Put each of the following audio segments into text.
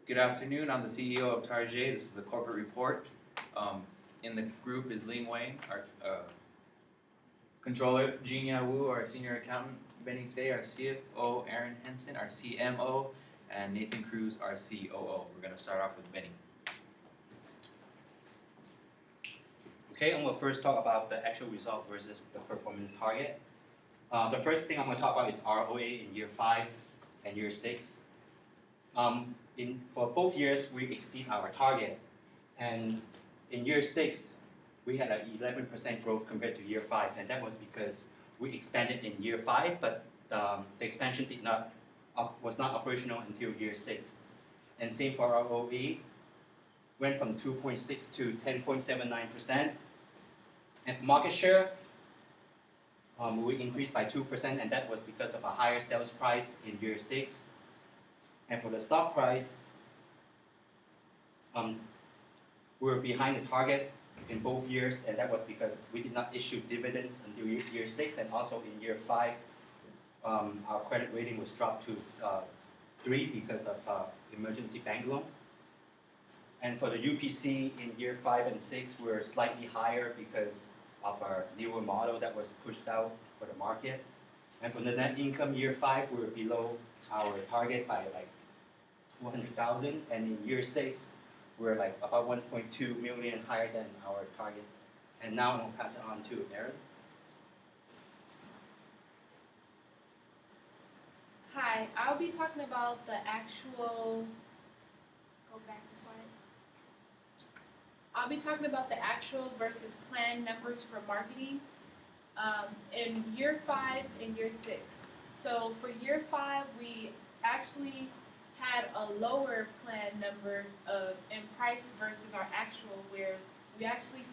Good afternoon. I'm the CEO of Tarjay. This is the corporate report. In the group is Ling Wang, our controller, Jinya Wu, our senior accountant, Benny Say, our CFO, Aaron Henson, our CMO, and Nathan Cruz, our COO. We're going to start off with Benny. Okay, I'm going to first talk about the actual result versus the performance target. The first thing I'm going to talk about is ROA in year 5 and year 6. For both years, we exceed our target. And in year 6, we had an 11% growth compared to year 5. And that was because we expanded in year 5, but the expansion was not operational until year 6. And same for our ROE, went from 2.6 to 10.79%. And for market share, we increased by 2%, and that was because of a higher sales price in year 6. And for the stock price, we were behind the target in both years, and that was because we did not issue dividends until year 6, and also in year 5, our credit rating was dropped to 3 because of emergency bank loan. And for the UPC in year 5 and 6, we're slightly higher because of our newer model that was pushed out for the market. And for the net income, year 5, we were below our target by like 200,000, and in year 6, we're like about 1.2 million higher than our target. And now I'm going to pass it on to Aaron. Hi, I'll be talking about the actual, go back a slide. I'll be talking about the actual versus planned numbers for marketing in year 5 and year 6. So for year 5, we actually had a lower planned number in price versus our actual, where we actually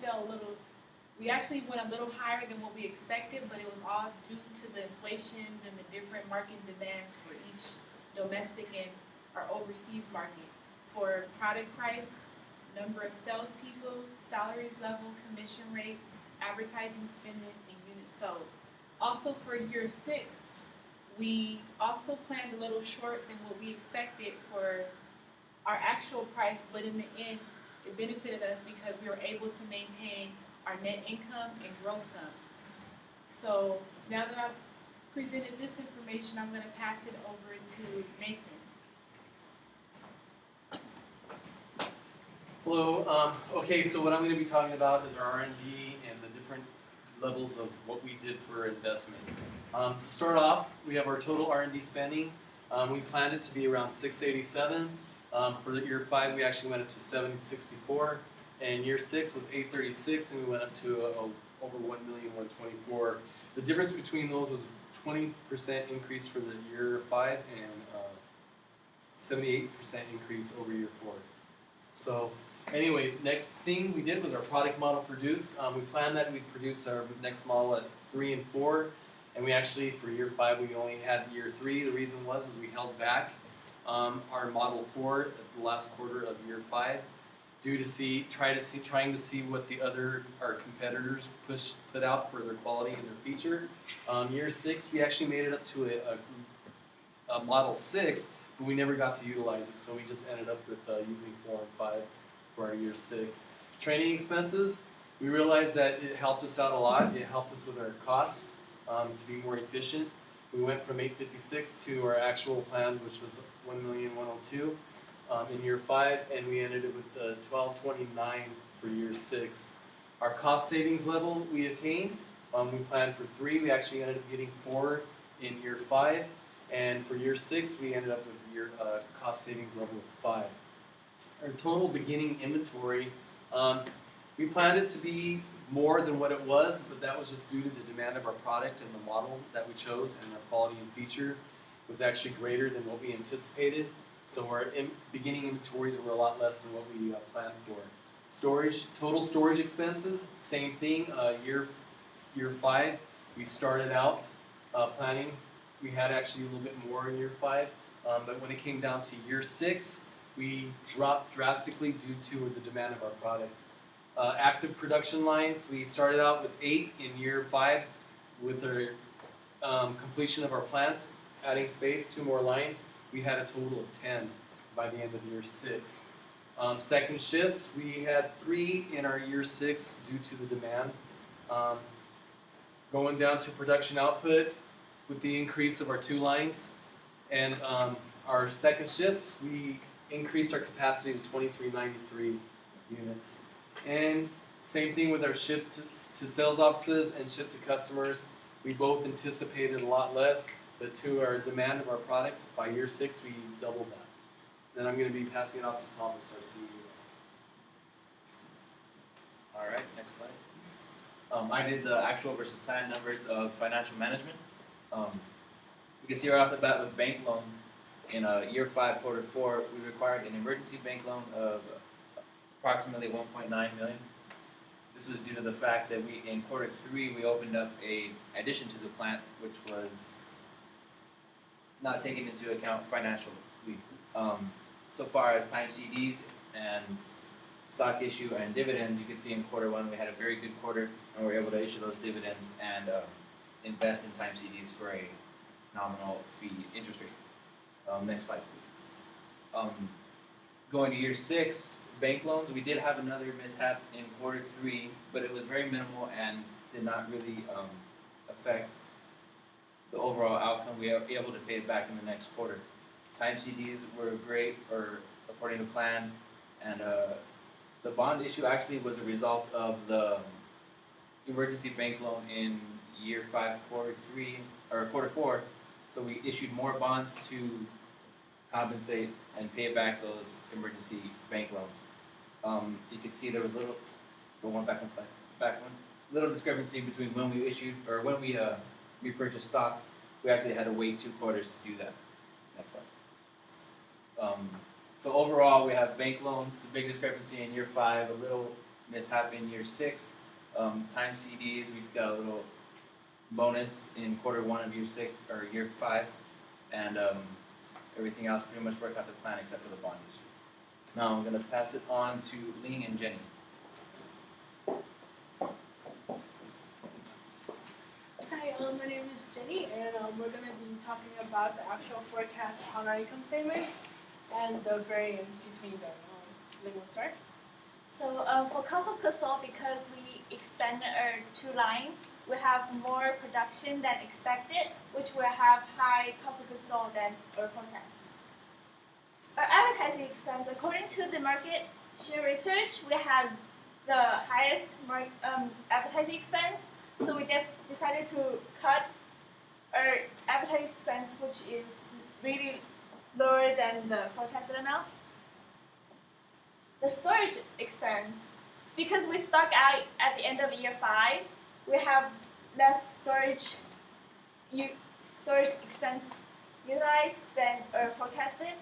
went a little higher than what we expected, but it was all due to the inflations and the different market demands for each domestic and our overseas market. For product price, number of salespeople, salaries level, commission rate, advertising spending, and units sold. Also for year 6, we also planned a little short than what we expected for our actual price, but in the end, it benefited us because we were able to maintain our net income and grow some. So now that I've presented this information, I'm going to pass it over to Nathan. Hello. Okay, so what I'm going to be talking about is our R&D and the different levels of what we did for investment. To start off, we have our total R&D spending. We planned it to be around 687. For the year 5, we actually went up to 764, and year 6 was 836, and we went up to over 1,124,000. The difference between those was a 20% increase for the year 5 and 78% increase over year 4. So anyways, next thing we did was our product model produced. We planned that we'd produce our next model at 3 and 4, and we actually, for year 5, we only had year 3. The reason is we held back our model 4 at the last quarter of year 5 due to trying to see what our competitors put out for their quality and their feature. Year 6, we actually made it up to a model 6, but we never got to utilize it, so we just ended up with using 4 and 5 for our year 6. Training expenses, we realized that it helped us out a lot. It helped us with our costs to be more efficient. We went from 856 to our actual plan, which was 1,102,000 in year 5, and we ended it with 1229 for year 6. Our cost savings level we attained. We planned for 3. We actually ended up getting 4 in year 5, and for year 6, we ended up with your cost savings level of 5. Our total beginning inventory, we planned it to be more than what it was, but that was just due to the demand of our product, and the model that we chose and our quality and feature was actually greater than what we anticipated. So our beginning inventories were a lot less than what we planned for. Storage, total storage expenses, same thing. Year 5, we started out planning. We had actually a little bit more in year 5, but when it came down to year 6, we dropped drastically due to the demand of our product. Active production lines, we started out with 8 in year 5 with our completion of our plant, adding space, 2 more lines. We had a total of 10. by the end of year 6. Second shifts, we had 3 in our year 6 due to the demand. Going down to production output with the increase of our 2 lines. And our second shifts, we increased our capacity to 2393 units. And same thing with our ship to sales offices and ship to customers. We both anticipated a lot less, but to our demand of our product, by year 6, we doubled that. Then I'm going to be passing it off to Thomas, our CEO. All right, next slide. I did the actual versus plan numbers of financial management. You can see right off the bat with bank loans, in year 5, quarter 4, we required an emergency bank loan of approximately 1.9 million. This was due to the fact that in quarter 3, we opened up a addition to the plant, which was not taken into account financially. So far as time CDs and stock issue and dividends, you can see in quarter 1 we had a very good quarter, and we were able to issue those dividends and invest in time CDs for a nominal fee interest rate. Next slide, please. Going to year 6, bank loans, we did have another mishap in quarter 3, but it was very minimal and did not really affect the overall outcome. We were able to pay it back in the next quarter. Time CDs were great, or according to plan, and the bond issue actually was a result of the emergency bank loan in year 5, quarter 3, or quarter 4. So we issued more bonds to compensate and pay back those emergency bank loans. You can see there was little discrepancy between when we issued, or when we repurchased stock. We actually had to wait 2 quarters to do that. Next slide. So overall, we have bank loans, the big discrepancy in year 5, a little mishap in year 6. Time CDs, we've got a little bonus in quarter 1 of year 6 or year 5, and everything else pretty much worked out to plan except for the bond issue. Now I'm going to pass it on to Ling and Jenny. Hi, my name is Jenny, and we're going to be talking about the actual forecast on our income statement and the variance between them. Ling will start. So for cost of goods sold, because we expanded our 2 lines, we have more production than expected, which will have high cost of goods sold than our forecast. Our advertising expense, according to the market share research, we had the highest advertising expense, so we just decided to cut our advertising expense, which is really lower than the forecasted amount. The storage expense, because we stock out at the end of year 5, we have less storage expense utilized than forecasted.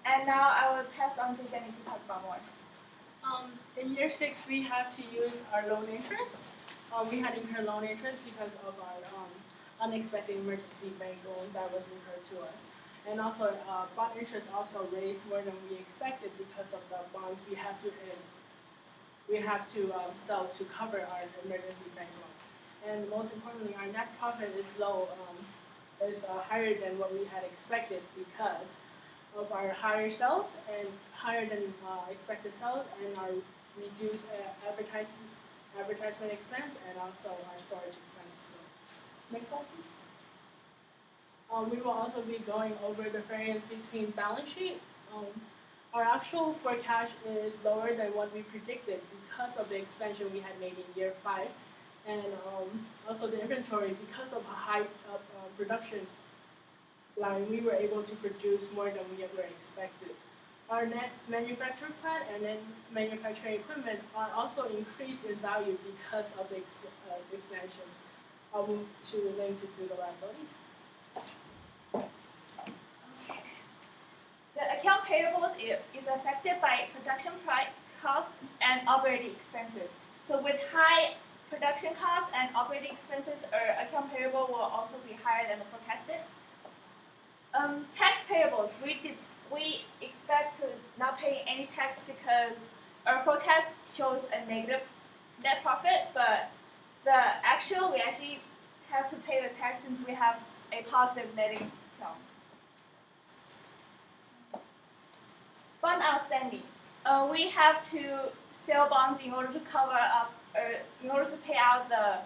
And now I will pass on to Jenny to talk about more. In year 6, we had to use our loan interest. We had incurred loan interest because of our unexpected emergency bank loan that was incurred to us. And also, bond interest also raised more than we expected because of the bonds we have to sell to cover our emergency bank loan. And most importantly, our net profit is higher than what we had expected because of our higher sales and higher than expected sales and our reduced advertisement expense and also our storage expense as well. Next slide, please. We will also be going over the variance between balance sheet. Our actual forecast is lower than what we predicted because of the expansion we had made in year 5, and also the inventory because of a high production line. We were able to produce more than we were expected. Our net manufacturing plant and then manufacturing equipment are also increased in value because of the expansion. I'll move to Ling to do the liabilities. Okay. The account payables is affected by production costs and operating expenses. So with high production costs and operating expenses, our account payable will also be higher than the forecasted. Tax payables, we expect to not pay any tax because our forecast shows a negative net profit, but we actually have to pay the tax since we have a positive net income. outstanding. We have to sell bonds in order to cover up, in order to pay out the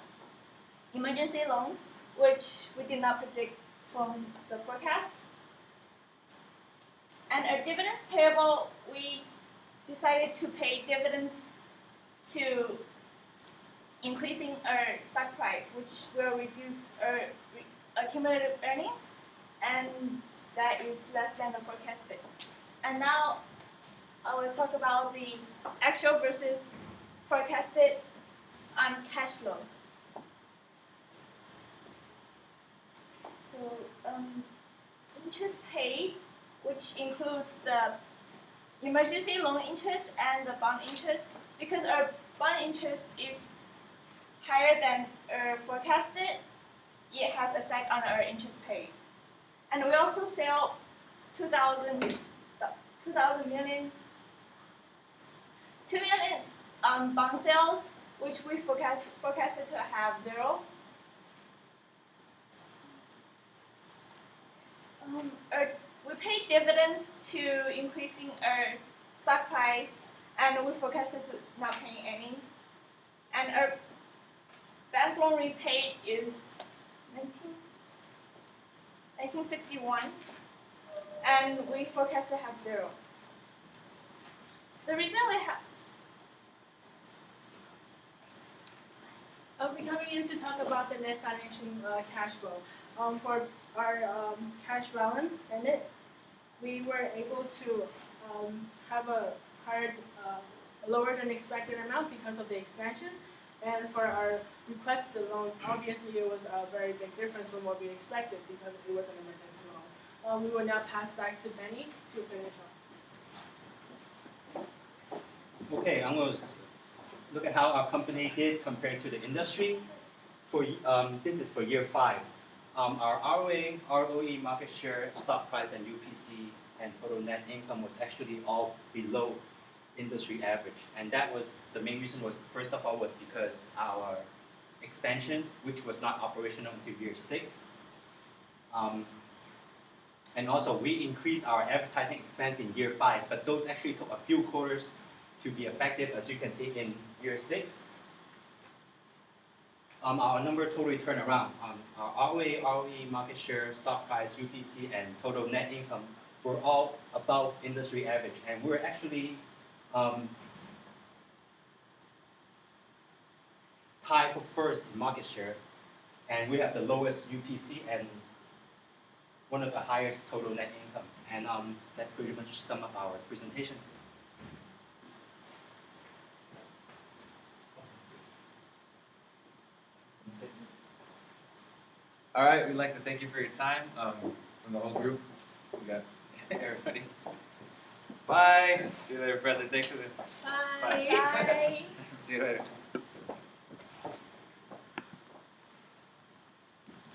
emergency loans, which we did not predict from the forecast. And our dividends payable, we decided to pay dividends to increasing our stock price, which will reduce our accumulated earnings, and that is less than the forecasted. And now I will talk about the actual versus forecasted on cash flow. So interest paid, which includes the emergency loan interest and the bond interest, because our bond interest is higher than our forecasted, it has effect on our interest paid. And we also sell 2,000 million, 2 million bond sales, which we forecasted to have 0. We paid dividends to increasing our stock price, and we forecasted to not paying any. And our bank loan repaid is 1961, and we forecast to have 0. The reason we have We're coming in to talk about the net financing cash flow. For our cash balance ended, we were able to have a higher, lower than expected amount because of the expansion. And for our requested loan, obviously it was a very big difference from what we expected because it was an emergency loan. We will now pass back to Benny to finish off. Okay, I'm going to look at how our company did compared to the industry. For this is for year 5. Our ROA, ROE, market share, stock price, and UPC and total net income was actually all below industry average, and that was the main reason. Was first of all was because our expansion, which was not operational until year 6, and also we increased our advertising expense in year 5, but those actually took a few quarters to be effective, as you can see in year 6. Our number totally turned around. Our ROA, ROE, market share, stock price, UPC, and total net income were all above industry average, and we're actually tied for first in market share, and we have the lowest UPC and one of the highest total net income. And that pretty much sums up our presentation. All right, we'd like to thank you for your time from the whole group. We got everybody. Bye. See you later, President. Thanks for the. Bye. Bye. See you later.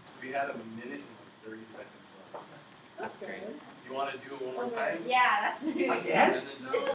So we had a minute and 30 seconds left. That's great. You want to do it one more time? Yeah, that's really Again? And then just